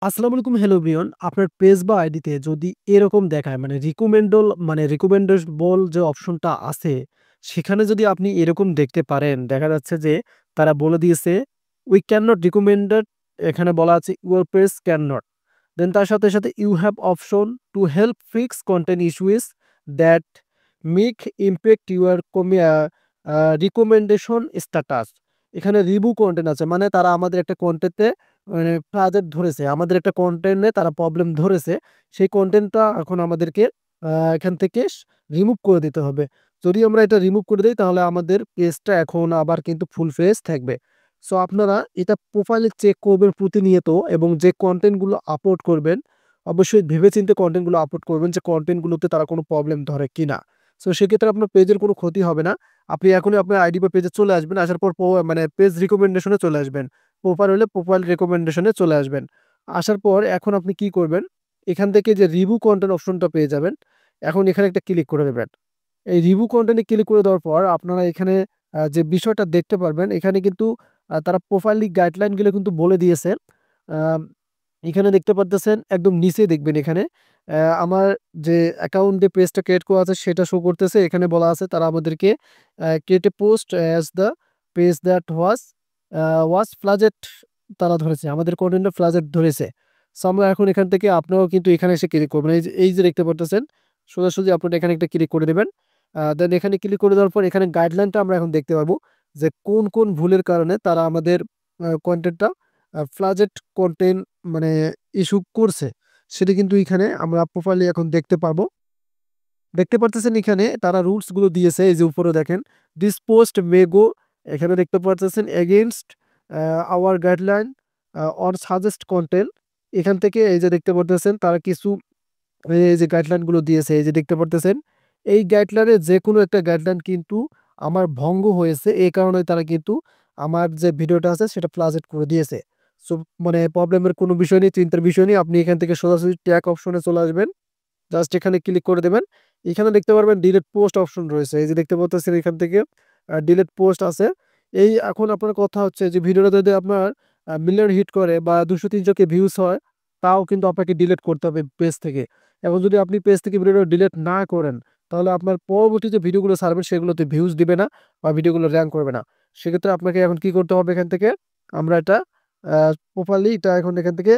আসসালামু আলাইকুম, hello everyone. আপনার পেজ বা আইডিতে যদি এরকম দেখায় রিকমেন্ডেবল যে অপশনটা আছে, সেখানে যদি আপনি এরকম দেখতে পারেন, দেখা যাচ্ছে যে তারা বলে দিয়েছে উই ক্যান নট রিকমেন্ডেড, এখানে বলা আছে your page can not. Then তার সাথে you have option to help fix content issues that make impact your recommendation status. এখানে রিভিউ কন্টেন্ট আছে, মানে তারা আমাদের একটা কন্টেন্টে তাদের ধরেছে, আমাদের একটা কনটেন্টে তারা প্রবলেম ধরেছে। সেই কনটেন্টটা এখন আমাদেরকে এখান থেকে রিমুভ করে দিতে হবে। যদি আমরা এটা রিমুভ করে দেই তাহলে আমাদের পেজটা এখন আবার কিন্তু ফুল ফ্রেশ থাকবে। সো আপনারা এটা প্রোফাইলে চেক করবেন প্রতিনিয়ত, এবং যে কনটেন্টগুলো আপলোড করবেন অবশ্যই ভেবেচিন্তে কনটেন্টগুলো আপলোড করবেন যে কনটেন্টগুলোতে তারা কোনো প্রবলেম ধরে কিনা। সো সেক্ষেত্রে আপনার পেজের কোনো ক্ষতি হবে না। আপনি এখনই আপনার আইডি বা পেজে চলে আসবেন, আসার পর পেজ রিকমেন্ডেশনে চলে আসবেন। প্রোফাইল হলে প্রোফাইল রেকমেন্ডেশনে চলে আসবেন। আসার পর এখন আপনি কি করবেন? এখান থেকে যে রিভিউ কন্টেন্ট অপশনটা পেয়ে যাবেন। এখন এখানে একটা ক্লিক করে দেবেন। এই রিভিউ কন্টেন্টে ক্লিক করে দেওয়ার পর আপনারা এখানে যে বিষয়টা দেখতে পারবেন, এখানে কিন্তু তারা প্রোফাইল গাইডলাইন গুলো কিন্তু বলে দিয়েছে। আম এখানে দেখতে পারতেছেন, একদম নিচে দেখবেন এখানে আমার যে অ্যাকাউন্টে পেজটা ক্রিয়েট করা আছে সেটা শো করতেছে। এখানে বলা আছে তারা আমাদেরকে create a post as the page that was flagged, তারা ধরেছে আমাদের কন্টেন্টটা ফ্লাজেড ধরেছে। সো আমরা এখন এখান থেকে আপনারাও কিন্তু এখানে এসে ক্লিক করবেন। এই যে দেখতে পারতেছেন, সোজাসুজি আপনারা এখানে একটা ক্লিক করে দেবেন। দেন এখানে ক্লিক করে দেওয়ার পর এখানে গাইডলাইনটা আমরা এখন দেখতে পাবো যে কোন ভুলের কারণে তারা আমাদের কন্টেন্টটা ফ্লাজেড কন্টেন্ট মানে ইস্যু করছে, সেটা কিন্তু এখানে আমরা প্রপারলি এখন দেখতে পাবো। দেখতে পারতেছেন এখানে তারা রুলস গুলো দিয়েছে, এই যে উপরে দেখেন দিস পোস্ট মে গো, এখানে দেখতে পারতেছেন against our guideline or suggest content. এখান থেকে এই যে দেখতে পারতেছেন তারা কিছু এই যে গাইডলাইন গুলো দিয়েছে, এই যে দেখতে পারতেছেন এই গাইডলাইনে যে কোনো একটা গাইডলাইন কিন্তু আমার ভঙ্গ হয়েছে, এই কারণে তারা কিন্তু আমার যে ভিডিওটা আছে সেটা ফ্লাজেট করে দিয়েছে। সো প্রবলেমের কোনো বিষয় নেই, চিন্তার বিষয় নেই। আপনি এখান থেকে সোজাসুজি ট্যাগ অপশনে চলে আসবেন, জাস্ট এখানে ক্লিক করে দেবেন। এখানে দেখতে পারবেন ডিলিট পোস্ট অপশন রয়েছে, এই যে দেখতে পাচ্ছেন এখান থেকে ডিলিট পোস্ট আছে। এই এখন আপনার কথা হচ্ছে যে ভিডিওটা যদি আপনার মিলিয়ন হিট করে বা 200-300 কে ভিউজ হয়, তাও কিন্তু আপনাকে ডিলিট করতে হবে পেজ থেকে। এবং যদি আপনি পেজ থেকে ভিডিওটা ডিলিট না করেন, তাহলে আপনার পরবর্তী যে ভিডিওগুলো ছাড়বেন সেগুলোতে ভিউজ দিবে না বা ভিডিওগুলো র্যাঙ্ক করবে না। সেক্ষেত্রে আপনাকে এখন কি করতে হবে, এখান থেকে আমরা এটা প্রপারলি এটা এখন এখান থেকে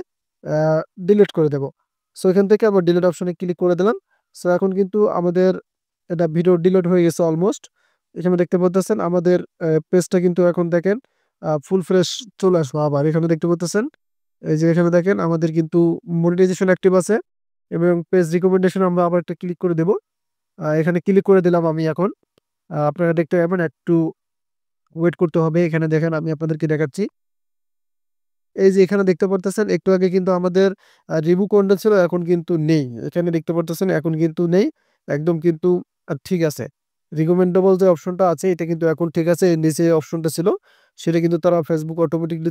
ডিলিট করে দেব। সো এখান থেকে আবার ডিলিট অপশনে ক্লিক করে দিলাম। সো এখন কিন্তু আমাদের এটা ভিডিও ডিলিট হয়ে গেছে অলমোস্ট। এখানে দেখতে পাচ্ছেন আমাদের পেজটা কিন্তু এখন দেখেন ফুল ফ্রেশ চলে আসলো। আবার এখানে দেখতে পাচ্ছেন এই যে এখানে দেখেন আমাদের কিন্তু মনিটাইজেশন অ্যাক্টিভ আছে, এবং পেজ রিকমেন্ডেশন আমরা আবার একটা ক্লিক করে দেব। এখানে ক্লিক করে দিলাম আমি এখন। আপনারা দেখতে পাবেন, একটু ওয়েট করতে হবে। এখানে দেখেন আমি আপনাদেরকে দেখাচ্ছি। এই যে এখানে দেখতে পারতেছেন একটু আগে কিন্তু আমাদের রিভিউ কন্টেন্ট ছিল, এখন কিন্তু নেই। এখানে দেখতে পারতেছেন এখন কিন্তু নেই। একদম কিন্তু ঠিক আছে। রিকমেন্ডেবল যে অপশনটা আছে এটা কিন্তু এখন ঠিক আছে। এর নিচে যে অপশনটা ছিল সেটা কিন্তু তারা ফেসবুক অটোমেটিকলি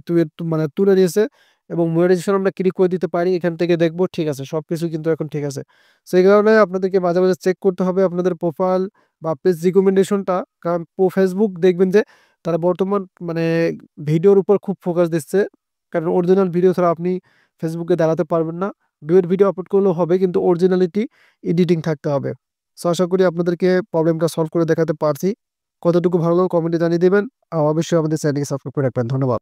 তুলে দিয়েছে, এবং মনিটাইজেশন আমরা ক্লিক করে দিতে পারি। এখান থেকে দেখবো ঠিক আছে, সবকিছু কিন্তু এখন ঠিক আছে। সেই কারণে আপনাদেরকে মাঝে চেক করতে হবে আপনাদের প্রোফাইল বা পেজ রিকমেন্ডেশনটা। কারণ ফেসবুক দেখবেন যে তারা বর্তমান ভিডিওর উপর খুব ফোকাস দিচ্ছে। কারণ অরিজিনাল ভিডিও ছাড়া আপনি ফেসবুকে দাঁড়াতে পারবেন না। ডুয়েট ভিডিও আপলোড করলেও হবে, কিন্তু অরিজিনালিটি এডিটিং থাকতে হবে। সো আশা করি আপনাদেরকে প্রবলেমটা সলভ করে দেখাতে পারছি। কতটুকু ভালো লাগলো কমেন্টে জানিয়ে দেবেন। আর অবশ্যই আমাদের চ্যানেলকে সাবস্ক্রাইব করে রাখবেন। ধন্যবাদ।